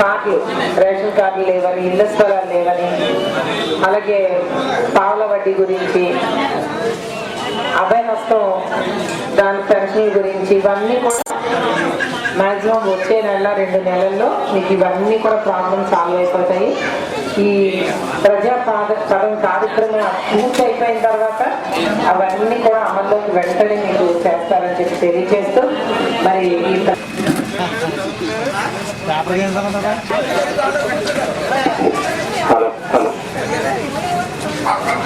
కార్డులు, రేషన్ కార్డులు లేవని, ఇళ్ల స్థలాలు లేవని, అలాగే పావుల వడ్డీ గురించి, అభయహస్తం దాని పెన్షన్ గురించి, ఇవన్నీ కూడా మ్యాక్సిమం వచ్చే నెల 2 నెలల్లో మీకు ఇవన్నీ కూడా ప్రాబ్లమ్ సాల్వ్ అయిపోతాయి. ఈ ప్రజా పదం కార్యక్రమం పూర్తి అయిపోయిన తర్వాత అవన్నీ కూడా అమల్లోకి వెంటనే మీకు చేస్తారని చెప్పి తెలియజేస్తూ మరి ఈ అక్కడ